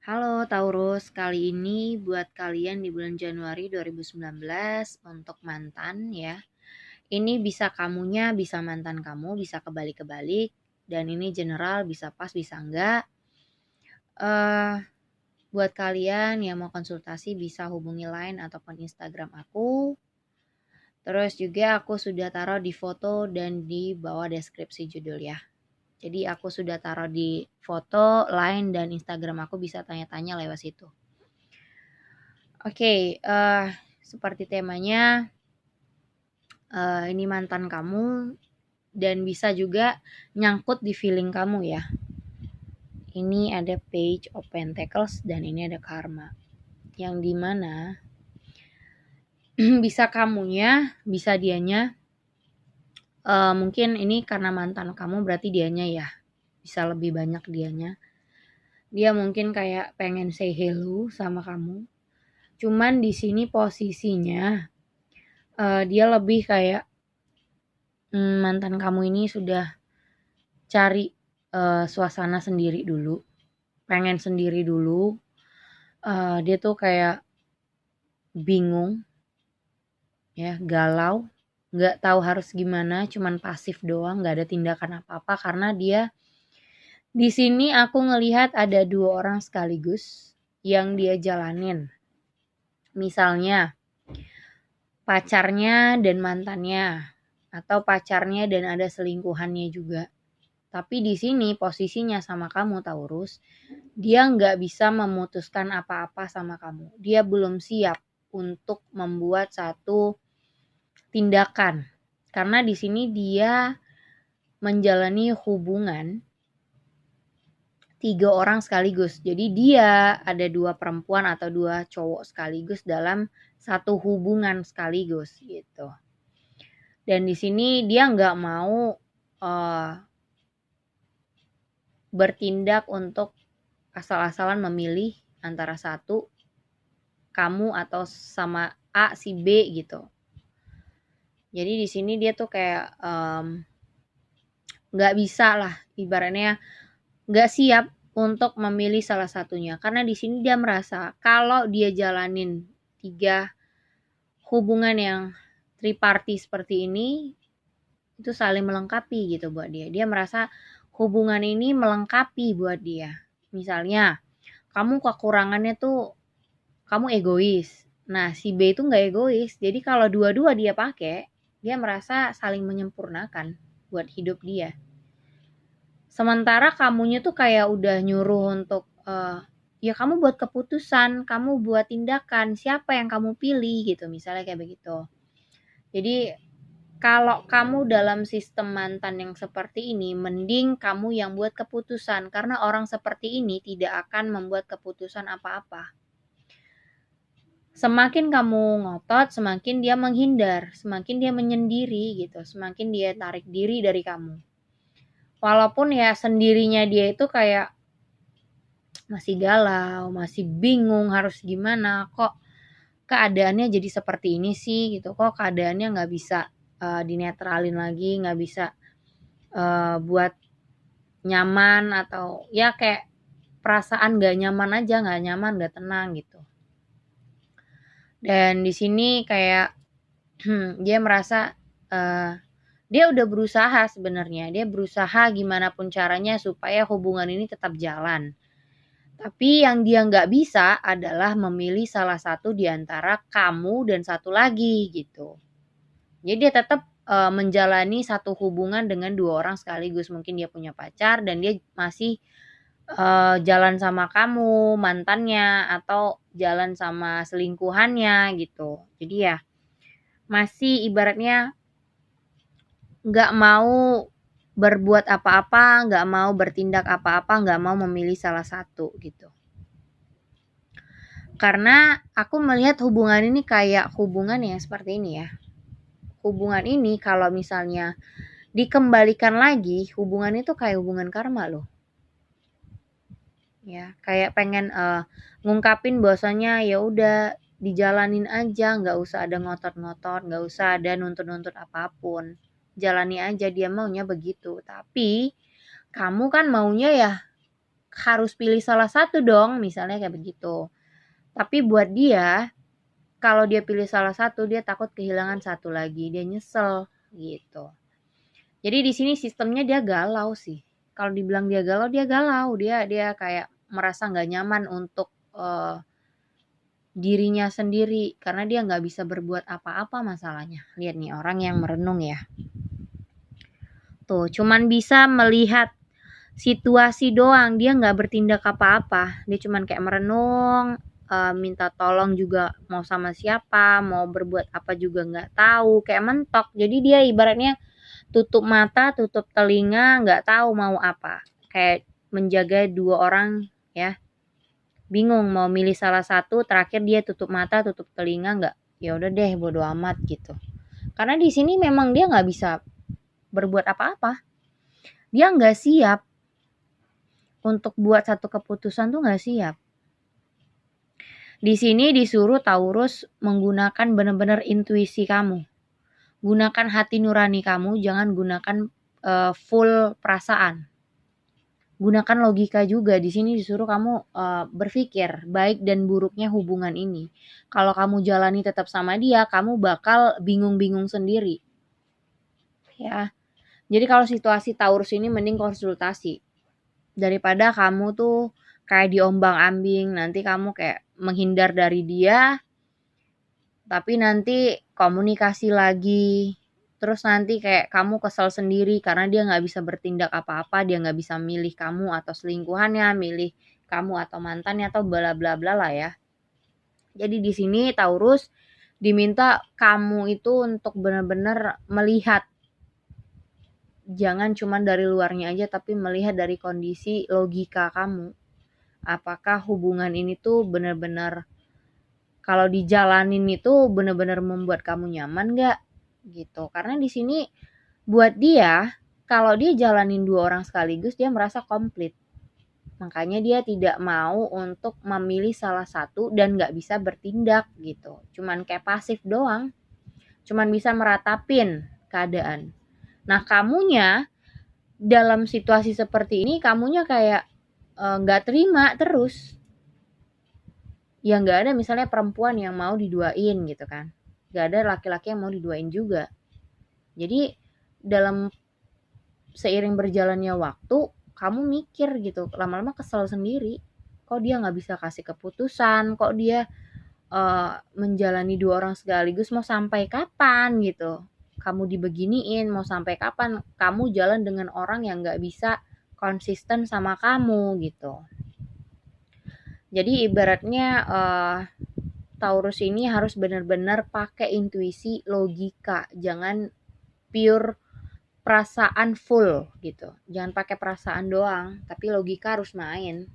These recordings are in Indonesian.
Halo Taurus, kali ini buat kalian di bulan Januari 2019 untuk mantan ya. Ini bisa kamunya, bisa mantan kamu, bisa kebalik-kebalik. Dan ini general, bisa pas, bisa enggak. eh Buat kalian yang mau konsultasi bisa hubungi line ataupun Instagram aku. Terus juga aku sudah taruh di foto dan di bawah deskripsi judul ya. Jadi aku sudah taruh di foto, line, dan Instagram aku bisa tanya-tanya lewat situ. Oke, seperti temanya, ini mantan kamu dan bisa juga nyangkut di feeling kamu ya. Ini ada Page of Pentacles dan ini ada Karma. Yang dimana bisa kamunya, bisa dianya, mungkin ini karena mantan kamu berarti dianya ya. Bisa lebih banyak dianya. Dia mungkin kayak pengen say hello sama kamu. Cuman di sini posisinya dia lebih kayak mantan kamu ini sudah cari suasana sendiri dulu, pengen sendiri dulu. Dia tuh kayak bingung ya, galau, nggak tahu harus gimana, cuman pasif doang, nggak ada tindakan apa-apa karena dia di sini aku ngelihat ada 2 orang sekaligus yang dia jalanin. Misalnya pacarnya dan mantannya, atau pacarnya dan ada selingkuhannya juga. Tapi di sini posisinya sama kamu Taurus, dia nggak bisa memutuskan apa-apa sama kamu. Dia belum siap untuk membuat satu tindakan. Karena di sini dia menjalani hubungan 3 orang sekaligus. Jadi dia ada 2 perempuan atau 2 cowok sekaligus dalam satu hubungan sekaligus gitu. Dan di sini dia nggak mau bertindak untuk asal-asalan memilih antara satu, kamu atau sama A si B gitu. Jadi di sini dia tuh kayak nggak bisa lah, ibaratnya nggak siap untuk memilih salah satunya. Karena di sini dia merasa kalau dia jalanin 3 hubungan yang triparty seperti ini, itu saling melengkapi gitu buat dia. Dia merasa hubungan ini melengkapi buat dia. Misalnya, kamu kekurangannya tuh kamu egois. Nah, si B itu nggak egois. Jadi kalau dua-dua dia pakai, dia merasa saling menyempurnakan buat hidup dia. Sementara kamunya tuh kayak udah nyuruh untuk ya kamu buat keputusan, kamu buat tindakan, siapa yang kamu pilih gitu, misalnya kayak begitu. Jadi kalau kamu dalam sistem mantan yang seperti ini, mending kamu yang buat keputusan karena orang seperti ini tidak akan membuat keputusan apa-apa. Semakin kamu ngotot, semakin dia menghindar, semakin dia menyendiri gitu, semakin dia tarik diri dari kamu. Walaupun ya sendirinya dia itu kayak masih galau, masih bingung harus gimana, kok keadaannya jadi seperti ini sih gitu, kok keadaannya nggak bisa dinetralin lagi, nggak bisa buat nyaman atau ya kayak perasaan nggak nyaman aja, nggak nyaman, nggak tenang gitu. Dan di sini kayak dia merasa dia udah berusaha sebenarnya, dia berusaha gimana pun caranya supaya hubungan ini tetap jalan. Tapi yang dia nggak bisa adalah memilih salah satu di antara kamu dan satu lagi gitu. Jadi dia tetap menjalani satu hubungan dengan 2 orang sekaligus. Mungkin dia punya pacar dan dia masih jalan sama kamu, mantannya, atau jalan sama selingkuhannya gitu. Jadi ya masih ibaratnya nggak mau berbuat apa-apa, nggak mau bertindak apa-apa, nggak mau memilih salah satu gitu. Karena aku melihat hubungan ini kayak hubungan yang seperti ini ya. Hubungan ini kalau misalnya dikembalikan lagi, hubungan itu kayak hubungan karma loh. Ya, kayak pengen ngungkapin bahwasanya ya udah dijalanin aja, nggak usah ada ngotot-ngotot, nggak usah ada nuntut-nuntut apapun. Jalani aja, dia maunya begitu. Tapi kamu kan maunya ya harus pilih salah satu dong, misalnya kayak begitu. Tapi buat dia, kalau dia pilih salah satu, dia takut kehilangan satu lagi, dia nyesel gitu. Jadi di sini sistemnya dia galau sih. Kalau dibilang dia galau, dia kayak merasa nggak nyaman untuk dirinya sendiri karena dia nggak bisa berbuat apa-apa masalahnya. Lihat nih orang yang merenung ya. Tuh, cuman bisa melihat situasi doang, dia nggak bertindak apa-apa. Dia cuman kayak merenung, minta tolong juga mau sama siapa, mau berbuat apa juga nggak tahu, kayak mentok. Jadi dia ibaratnya tutup mata, tutup telinga, nggak tahu mau apa. Kayak menjaga dua orang ya. Bingung mau milih salah satu, terakhir dia tutup mata, tutup telinga, nggak. Ya udah deh, bodo amat gitu. Karena di sini memang dia nggak bisa berbuat apa-apa. Dia nggak siap untuk buat satu keputusan tuh nggak siap. Di sini disuruh Taurus menggunakan benar-benar intuisi kamu. Gunakan hati nurani kamu, jangan gunakan full perasaan. Gunakan logika juga. Di sini disuruh kamu berpikir baik dan buruknya hubungan ini. Kalau kamu jalani tetap sama dia, kamu bakal bingung-bingung sendiri. Ya. Jadi kalau situasi Taurus ini mending konsultasi. Daripada kamu tuh kayak diombang-ambing, nanti kamu kayak menghindar dari dia, tapi nanti komunikasi lagi, terus nanti kayak kamu kesel sendiri karena dia nggak bisa bertindak apa-apa, dia nggak bisa milih kamu atau selingkuhannya, milih kamu atau mantannya atau bla bla bla lah ya. Jadi di sini Taurus diminta kamu itu untuk benar-benar melihat, jangan cuma dari luarnya aja tapi melihat dari kondisi logika kamu. Apakah hubungan ini tuh benar-benar kalau dijalanin itu benar-benar membuat kamu nyaman nggak gitu. Karena di sini buat dia, kalau dia jalanin dua orang sekaligus dia merasa komplit. Makanya dia tidak mau untuk memilih salah satu dan nggak bisa bertindak gitu. Cuman kayak pasif doang. Cuman bisa meratapin keadaan. Nah kamunya dalam situasi seperti ini kamunya kayak nggak terima terus. Ya nggak ada misalnya perempuan yang mau diduain gitu kan. Nggak ada laki-laki yang mau diduain juga. Jadi dalam seiring berjalannya waktu, kamu mikir gitu, lama-lama kesel sendiri. Kok dia nggak bisa kasih keputusan, kok dia menjalani dua orang sekaligus, mau sampai kapan gitu. Kamu dibeginiin, mau sampai kapan kamu jalan dengan orang yang nggak bisa konsisten sama kamu gitu. Jadi ibaratnya Taurus ini harus benar-benar pakai intuisi, logika, jangan pure perasaan full gitu. Jangan pakai perasaan doang, tapi logika harus main.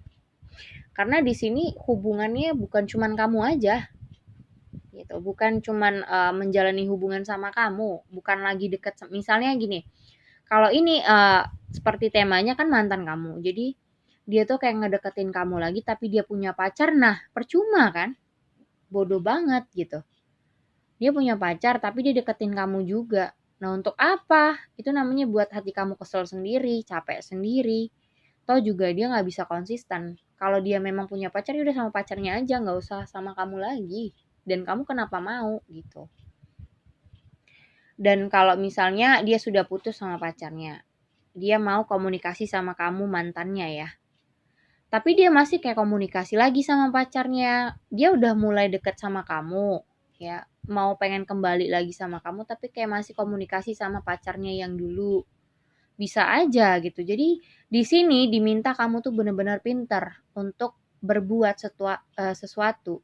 Karena di sini hubungannya bukan cuman kamu aja. Gitu. Bukan cuman menjalani hubungan sama kamu, bukan lagi deket misalnya gini. Kalau ini seperti temanya kan mantan kamu. Jadi dia tuh kayak ngedeketin kamu lagi tapi dia punya pacar. Nah, percuma kan? Bodoh banget gitu. Dia punya pacar tapi dia deketin kamu juga. Nah untuk apa? Itu namanya buat hati kamu kesel sendiri, capek sendiri. Toh juga dia gak bisa konsisten. Kalau dia memang punya pacar, ya udah sama pacarnya aja, gak usah sama kamu lagi. Dan kamu kenapa mau gitu. Dan kalau misalnya dia sudah putus sama pacarnya, dia mau komunikasi sama kamu mantannya ya. Tapi dia masih kayak komunikasi lagi sama pacarnya. Dia udah mulai deket sama kamu, ya mau pengen kembali lagi sama kamu tapi kayak masih komunikasi sama pacarnya yang dulu. Bisa aja gitu. Jadi di sini diminta kamu tuh benar-benar pintar untuk berbuat sesuatu.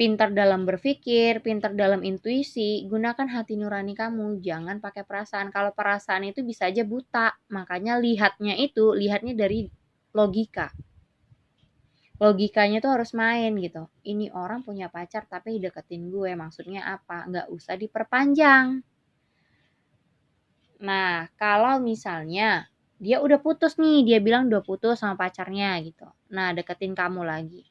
Pintar dalam berpikir, pintar dalam intuisi, gunakan hati nurani kamu, jangan pakai perasaan. Kalau perasaan itu bisa aja buta, makanya lihatnya dari logika. Logikanya tuh harus main gitu. Ini orang punya pacar tapi deketin gue, maksudnya apa? Nggak usah diperpanjang. Nah, kalau misalnya dia udah putus nih, dia bilang udah putus sama pacarnya gitu. Nah, deketin kamu lagi.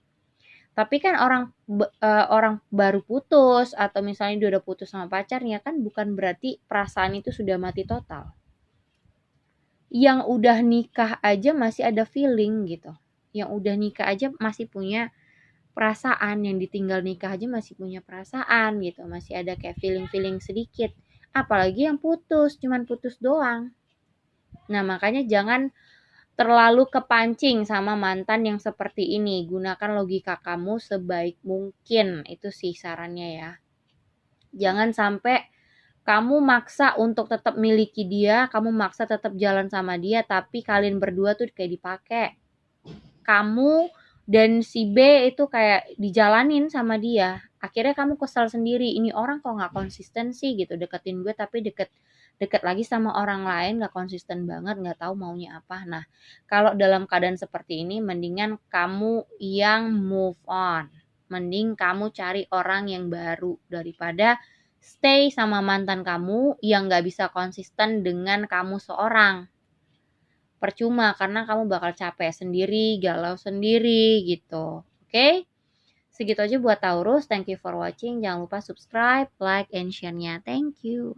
Tapi kan orang baru putus atau misalnya dia udah putus sama pacarnya kan bukan berarti perasaan itu sudah mati total. Yang udah nikah aja masih ada feeling gitu. Yang udah nikah aja masih punya perasaan, yang ditinggal nikah aja masih punya perasaan gitu, masih ada kayak feeling-feeling sedikit. Apalagi yang putus, cuman putus doang. Nah, makanya jangan terlalu kepancing sama mantan yang seperti ini. Gunakan logika kamu sebaik mungkin. Itu sih sarannya ya. Jangan sampai kamu maksa untuk tetap miliki dia, kamu maksa tetap jalan sama dia, tapi kalian berdua tuh kayak dipakai. Kamu dan si B itu kayak dijalanin sama dia. Akhirnya kamu kesal sendiri, ini orang kok nggak konsisten sih gitu, deketin gue tapi deket deket lagi sama orang lain, nggak konsisten banget, nggak tahu maunya apa. Nah, kalau dalam keadaan seperti ini, mendingan kamu yang move on. Mending kamu cari orang yang baru daripada stay sama mantan kamu yang nggak bisa konsisten dengan kamu seorang. Percuma karena kamu bakal capek sendiri, galau sendiri gitu. Oke? Segitu aja buat Taurus. Thank you for watching. Jangan lupa subscribe, like, and share-nya. Thank you.